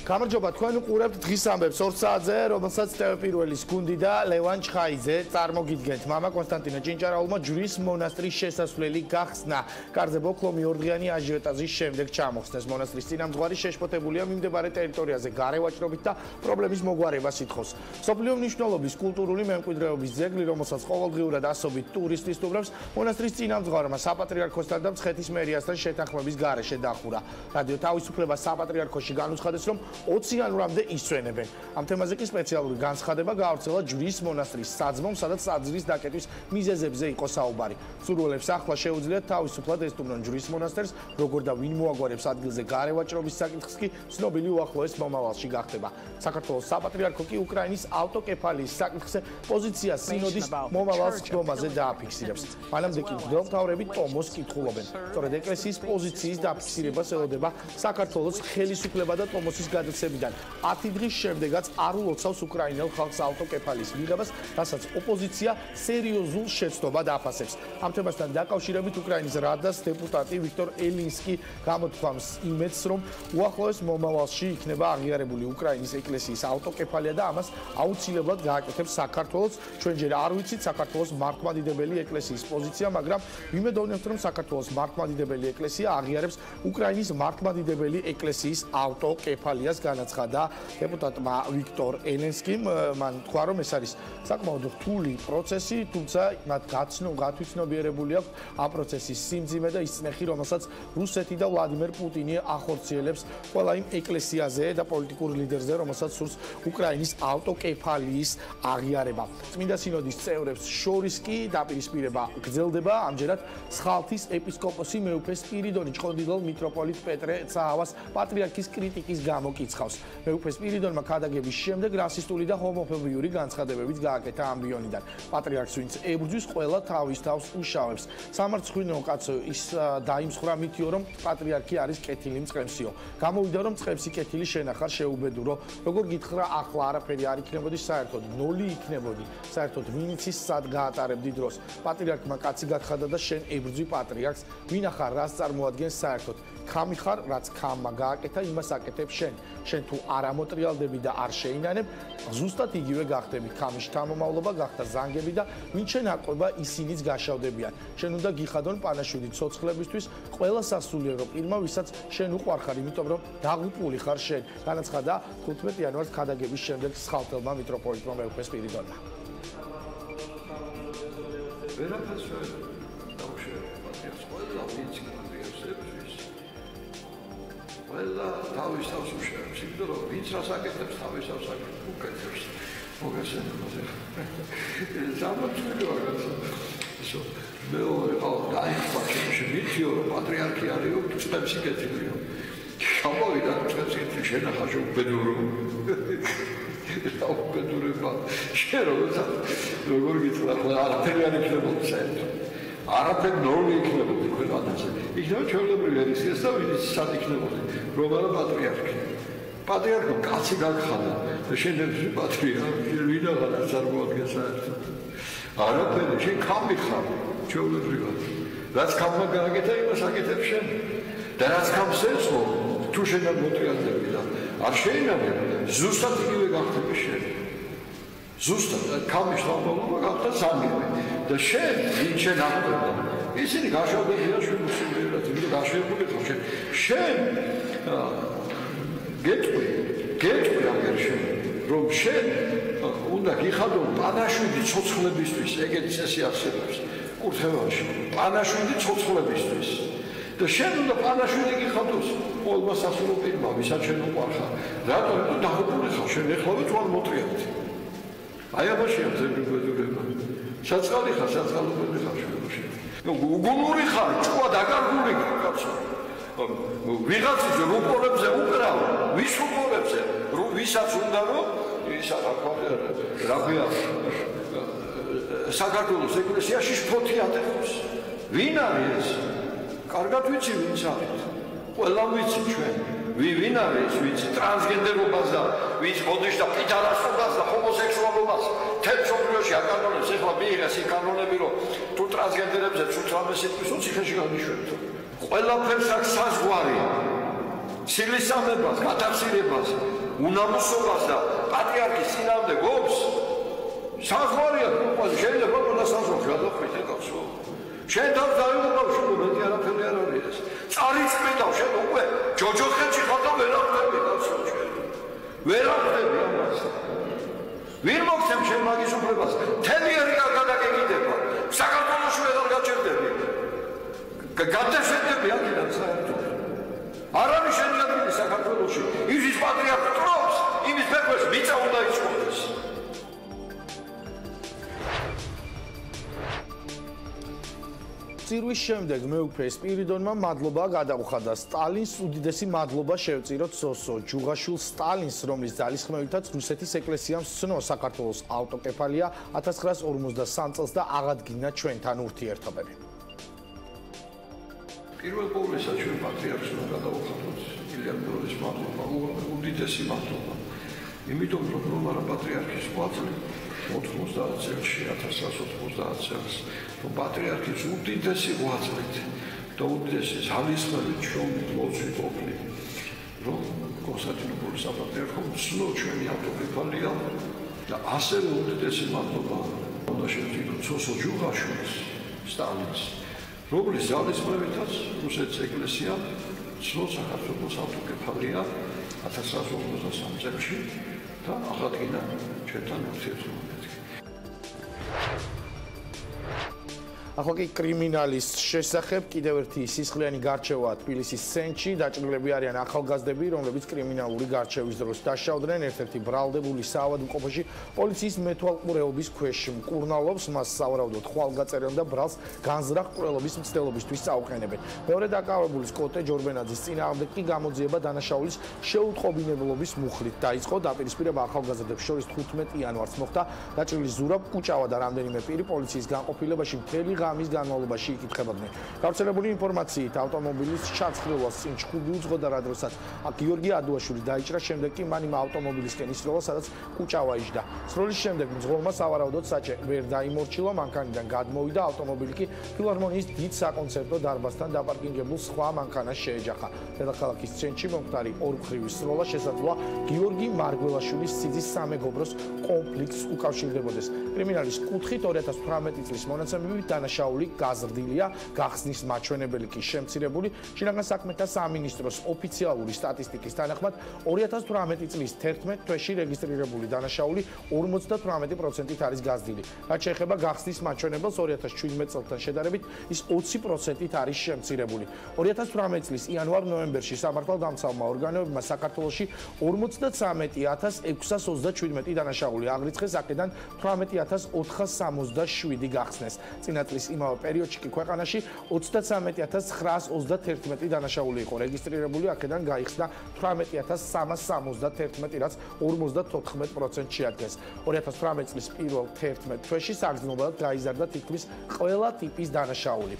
გამარჯობა, თქვენ უყურებთ დღის ამბებს 2 საათზე, რომელსაც ტელეპირველის გუნდი და ლევან ჩხაიძე წარმოგიდგენთ. მამა კონსტანტინე ჭინჭარაულმა ჯვრის მონასტრის შესასვლელი გახსნა. კარზე ბოქლომი ორდღიანი აჟიოტაჟის შემდეგ ჩამოხსნეს. მონასტრის წინამძღვარი შეშფოთებულია მიმდებარე ტერიტორიაზე გარევაჭრობით და პრობლემის მოგვარებას ითხოვს. მსოფლიო მნიშვნელობის კულტურული მემკვიდრეობის ძეგლი, რომელსაც ყოველდღიურად ასობით ტურისტი სტუმრობს, მონასტრის წინამძღვარმა საპატრიარქოსთან და მცხეთის მერიასთან შეთანხმების გარეშე დახურა. რადიო თავისუფლება საპატრიარქოში განუცხადეს, რომ 20 იანვრამდე ისვენებენ. ამ თემაზე კი სპეციალური განცხადება გაავრცელა ჯვრის მონასტრის საძმომ, სადაც საძვრის დაკეტვის მიზეზებზე იყო საუბარი. სურვილებს ახლა შეუძლიათ თავისუფლად ესტუმრონ ჯვრის მონასტერს, როგორ და ვინ მოაგვარებს ადგილზე გარევაჭრობის საკითხს კი ცნობილი უახლოეს მომავალში გახდება. საქართველოს საპატრიარქო კი უკრაინის ავტოკეფალიის საკითხზე პოზიციას სინოდის მომავალ სხდომაზე დააფიქსირებს. მანამდე კი მღვდელმთავრები ტომოს კითხულობენ. სწორედ ეკლესიის პოზიციის დაფიქსირებას ელოდება საქართველოს ხელისუფლება და ტომოსის გადაცემიდან 10 დღის შემდეგაც არ ულოცავს უკრაინელ ხალხს ავტოკეფალიის მიღებას, რასაც ოპოზიცია სერიოზულ შეცდომად აფასებს. ამ თემასთან დაკავშირებით უკრაინის რადას დეპუტატი ვიქტორ ელინსკი გამოთქვამს იმედს, რომ უახლოეს მომავალში იქნება აღიარებული უკრაინის ეკლესიის ავტოკეფალია და ამას აუცილებლად გააკეთებს საქართველოს. ჩვენ ჯერ არ ვიცით საქართველოს მართლმადიდებელი ეკლესიის პოზიცია, მაგრამ ვიმედოვნებთ, რომ საქართველოს მართლმადიდებელი ეკლესია აღიარებს უკრაინის მართლმადიდებელი ეკლესიის ავტოკეფალიას, განაცხადა დეპუტატმა ვიქტორ ელინსკიმ. მან თქვა, რომ ეს არის საკმაოდ რთული პროცესი, თუმცა მათ გათვითცნობიერებული აქვს ამ პროცესის სიმძიმე და ის წნეხი, რომელსაც რუსეთი და ვლადიმერ პუტინი ახორციელებს ყველა იმ ეკლესიაზე და პოლიტიკურ ლიდერზე, რომელსაც სურს უკრაინის ავტოკეფალიის აღიარება. წმინდა სინოდის წევრებს შორის კი დაპირისპირება გრძელდება. ამჯერად სხალთის ეპისკოპოსი მეუფე სპირიდონი ჭყონდიდელ მიტროპოლიტ პეტრე წაავას პატრიარქის კრიტიკის გამო კიცხავს. მეუფე სპირიდონმა ქადაგების შემდეგ რასისტული და ჰომოფობიური განცხადებებიც გააკეთა ამბიონიდან. პატრიარქს ვინც ებრძვის, ყველა თავის თავს უშავებს. სამარცხვინო კაცო ის დაიმსხვრა მითიო, რომ პატრიარქი არის კეთილი მწყემსიო. გამოვიდა, რომ მწყემსი კეთილი შენახარ შეუბედურო. როგორ გითხრა, ახლა არაფერი არ იქნებოდი, საერთოდ ნოლი იქნებოდი. საერთოდ ვინც ის სად გაატარებდი დროს. პატრიარქმა კაცი გათხადა და შენ ებრძვი პატრიარქს. ვინახარ, რას წარმოადგენს საერთოდ. ქამი ხარ, რაც ქამმა გააკეთა, იმას აკეთებ შენ. შენ თუ არ ამოტრიალდები და არ შეინანებ, ზუსტად იგივე გახდები. ქამის შთამომავლობა გახდა ზანგები და ვინ შენ აყვება, ისინიც გაშავდებიან. შენ უნდა გიხადონ პანაშვიდი ცოცხლებისთვის, ყველა სასულიერო პირმა, ვისაც შენ უყვარხარ, იმიტომ რომ დაღუპული ხარ შენ. განაცხადა 15 იანვარს ქადაგების შემდეგ სხალთელმა მიტროპოლიტმა მეუფე სპირიდონმა. ვერაფერს დაუშვებ პატრიარქს, ყველა ვიცი პატრიარქს ყველა თავის თავს უშევს, იმიტომ რომ ვინც რას აკეთებს, თავის თავს უკეთებს. მოგესალმებით. სამართლია ისო მეორე დაიხვა შემიწიო პატრიარქი არის წლებს იკეთებიო. ჩამოვიდა წლებს იკეთე შენახა შეუბედურო. დაუბედურება. შენ როგორ გითხრა, არაფერი არ იქნებოდა საერთოდ. არაფერი ნორმი იქნებოდა ქვეყანაზე. იქნება ჩვეულებრივი ეკლესიას და ვინც სად იქნებოდა, რომ არა პატრიარქი. პატრიარქო კაცი გაგხადა და შენ პატრიარქი ვინაღარ წარმოადგენს საერთოდ. არაფერი, შენ ქამი ხარ, ჩვეულებრივად. რაც ქამმა გააკეთა, იმას აკეთებ შენ. და რაც ქამს ეცო, თუ შენ არ მოტრიალდები და არ შეინანებ, ზუსტად იგივე გახდები შენ. ზუსტად ქამის შთამომავლობა გახდა ზანგები. და შენ ვინ შენ აყვება? ისინი გაშავდებიან შვილისიერად, იმიტომ გაშავებული ხარ შენ. შენ გეტყვი აგერ შენ, რომ შენ უნდა გიხადო პანაშვიდი ცოცხლებისთვის, ეგეთი წესი არსებობს კურთხევალში. პანაშვიდი ცოცხლებისთვის. და შენ უნდა პანაშვიდი გიხადოს ყოველმა სასულიერო პირმა, ვისაც შენ უყვარხარ. რატომ? დაღუპული ხარ შენ, ეხლავე თუ არ მოტრიალდი. აი აბაშია ზებებედურება. საწყალი ხარ, საწყალობები ხარ შენ. გუნური ხარ, ჭკუა დაგარგული კაცო. ვიღაცის რუპორებზე უკრავ, ვის რუპორებზე? ვისაც უნდა რომ ისა რა ქვია? საქართველოს ეკლესიაში შფოთი ატეხოს. ვინ არის? კარგად ვიცი ვინც არის. ყველა ვიცი ჩვენ. ვინ არის? ვიცი ტრანსგენდერობას და ვინც მოდის და პიდარასობას და ჰომოსექსუალობას თეთრობიოში აკანონებს. ეხლა მიიღეს იქ კანონები, რომ თუ ტრანსგენდერებზე ცუც რამე სიტყვის უციხეში განიშვებთ. ყველაფერს აქვს საზღვარი. სილისამებას, გატაცირებას, უნამუსობას და პატრიარქის წინააღმდეგ ობს სახვარია პროპოზიცია შეიძლება ყველა საზღვარგარეთ გადახვიდე კაცო. შენ თავს დაიღუპავ შენ მეტი არაფერი არ არის. წარიწმენდავ შენ უკვე ჯოჯოხეთში ხარ და ვერ აღწევი კაცო შენ. ვერ აღწევი ამას. ვინ მოგცემ შენ მაგის უფლებას? თემი არ გადაგეკიდება. საქართველოში ვერ გაჩერდები. გადაშენდები აქედან საერთოდ. არ არის შენი ადგილი საქართველოში. იმის პატრიარქი ტრობს, იმის ფეხებს მიწა უნდა იცხოვდეს. წირვის შემდეგ მეუქმე სპირიდონმა მადლობა გადაუხადა სტალინს უდიდესი მადლობა შევწიროთ სოსო ჯუღაშვილ სტალინს რომლის ძალისხმევითაც რუსეთის ეკლესიამ სცნო საქართველოს ავტოკეფალია 1953 წელს და აღადგინა ჩვენთან ურთიერთობები პირველ ყოვლისა ჩვენ პატრიარქს უნდა გადაუხადოთ ილიამ მეორის მადლობა უდიდესი მადლობა იმიტომ რომ არა პატრიარქის ყვაწლი 90 წელში 1990 წელს რომ პატრიარქის უდიდესი ღვაწლით და უდიდესი ძალისხმევით შრომით ლოცვით ყოფილი რომ კონსტანტინოპოლის საპატრიარქო ცნო ჩვენი ავტოკეფალია და ასევე უდიდესი მადლობა უნდა შევწიროთ სოსო ჯუღაშვილს სტალინს რომლის ძალისხმევითაც რუსეთის ეკლესია ცნო საქართველოს ავტოკეფალია 1953 წელში და აღადგინა ჩვენთან ურთიერთობები ახლა კი კრიმინალის შესახებ კიდევ ერთი სისხლიანი გარჩევა თბილისის ცენტრში დაჭრილები არიან ახალგაზრდები რომლებიც კრიმინალური გარჩევის დროს დაშავდნენ ერთ-ერთი ბრალდებული საავადმყოფოში პოლიციის მეთვალყურეობის ქვეშ მკურნალობს მას სავარაუდოდ ხვალგაწერენ და ბრალს განზრახ ყურელობის მცდელობისთვის წაუყენებენ მეორე დაკავებულის კოტე ჯორბენაძის წინააღმდეგ კი გამოძიება დანაშაულის შეუტყობინებლობის მუხლით დაიწყო დაპირისპირება ახალგაზრდებს შორის 15 იანვარს მოხდა დაჭრილი ზურაბ კუჭავა და რამდენიმე პირი პოლიციის განყოფილებაში მთელი ამის განმავლობაში იკითხებოდნენ. გავრცელებული ინფორმაციით ავტომობილის ჩაცხრილვას წინ ჩხუბი უძღოდა რა დროსაც გიორგი ადუაშვილი დაიჭრა, შემდეგ კი მან იმ ავტომობილისკენ ისროლა, სადაც კუჭავა იჯდა. სროლის შემდეგ მძღოლმა სავარაუდოდ საჭე ვერ დაიმორჩილა, მანქანიდან გადმოვიდა ავტომობილი კი ფილარმონიის დიდ საკონცერტო დარბაზთან დაპარკინგებულ სხვა მანქანას შეეჯახა. დედაქალაქის ცენტრში მომხდარი ორმხრივი სროლა შესაძლოა გიორგი მარგველაშვილის სიძის სამეგობროს კონფლიქტს უკავშირდებოდეს. კრიმინალის კუთხით 2018 წლის მონაცემებით დანაშაული გაზრდილია, გახსნის მაჩვენებელი კი შემცირებული. შინაგან საქმეთა სამინისტროს ოფიციალური სტატისტიკის თანახმად 2018 წლის 11 თვეში რეგისტრირებული დანაშაული 58%-ით არის გაზრდილი. რაც შეეხება გახსნის მაჩვენებელს 2017 წელთან შედარებით ის 20%-ით არის შემცირებული. 2018 წლის იანვარ-ნოემბერში სამართალდამცავმა ორგანოებმა საქართველოში 53637 დანაშაული აღრიცხეს, აქედან 18467 გახსნეს. წინა წლის იმავე პერიოდში კი ქვეყანაში 33931 დანაშაული იყო რეგისტრირებული, აქედან გაიხსნა 18371, რაც 54% შეადგენს. 2018 წლის პირველ 11 თვეში საგრძნობლად გაიზარდა თითქმის ყველა ტიპის დანაშაული.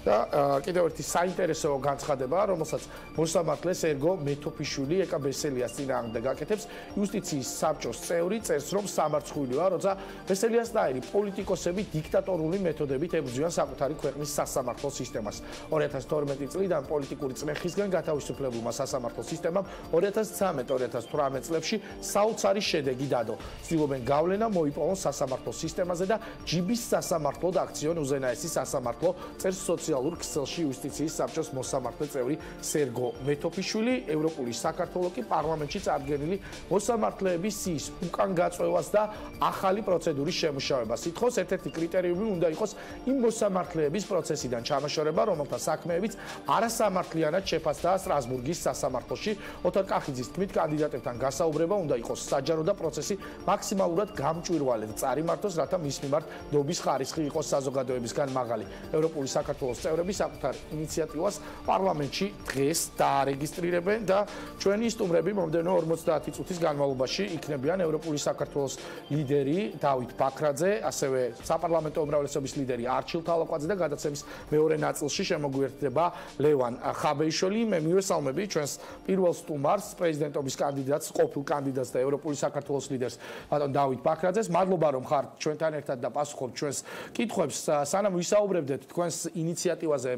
და კიდევ ერთი საინტერესო განცხადება, რომელსაც მოსამართლეს ერგო მეთოფიშვილი ეკა ბესელიას წინააღმდეგ აკეთებს, იუსტიციის საბჭოს წევრი წერს, რომ სამარცხვილია, როცა ბესელიასნაირი პოლიტიკოსები დიქტატორული მეთოდებით ებრძვიან საკუთარი ქვეყნის სასამართლო სისტემას. 2012 წლიდან პოლიტიკური წმეხისგან გათავისუფლებულმა სასამართლო სისტემამ 2013-2018 წლებში საოცარი შედეგი დადო. ცდილობენ გავლენა მოიპოვონ სასამართლო სისტემაზე და ჯიბის სასამართლოდ აქციონ უზენაესი სასამართლო წერს სოციალურ ქსელში იუსტიციის საბჭოს მოსამართლე წევრი სერგო მეთოფიშვილი, ევროპული საქართველო კი პარლამენტში წარდგენილი მოსამართლეების სიის უკან გაწევას და ახალი პროცედურის შემუშავებას ითხოვს. ერთ-ერთი კრიტერიუმი უნდა იყოს იმ მოსამართლეების პროცესიდან ჩამოშორება, რომელთა საქმეებიც არასამართლიანად შეფასდა სტრასბურგის სასამართლოში. ოთარ კახიძის თქმით, კანდიდატებთან გასაუბრება უნდა იყოს საჯარო და პროცესი მაქსიმალურად გამჭვირვალედ წარიმართოს, რათა მის მიმართ დობის ხარისხი იყოს საზოგადოებისგან მაღალი. ევროპული საქართველოს წევრები საკუთარ ინიციატივას პარლამენტში დღეს დაარეგისტრირებენ და ჩვენი სტუმრები მომდევნო 50 წუთის განმავლობაში იქნებიან ევროპული საქართველოს ლიდერი დავით ბაქრაძე, ასევე საპარლამენტო უმრავლესობის ლიდერი არჩილ თალაკვაძე და გადაცემის მეორე ნაწილში შემოგვიერთდება ლევან ხაბეიშვილი. მე მივესალმები ჩვენს პირველ სტუმარს, პრეზიდენტობის კანდიდატს, ყოფილ კანდიდატს და ევროპული საქართველოს ლიდერს ბატონ დავით ბაქრაძეს. მადლობა რომ ხართ ჩვენთან ერთად და პასუხობთ ჩვენს კითხვებს. სანამ ვისაუბრებდეთ თქვენს ინიციატივაზე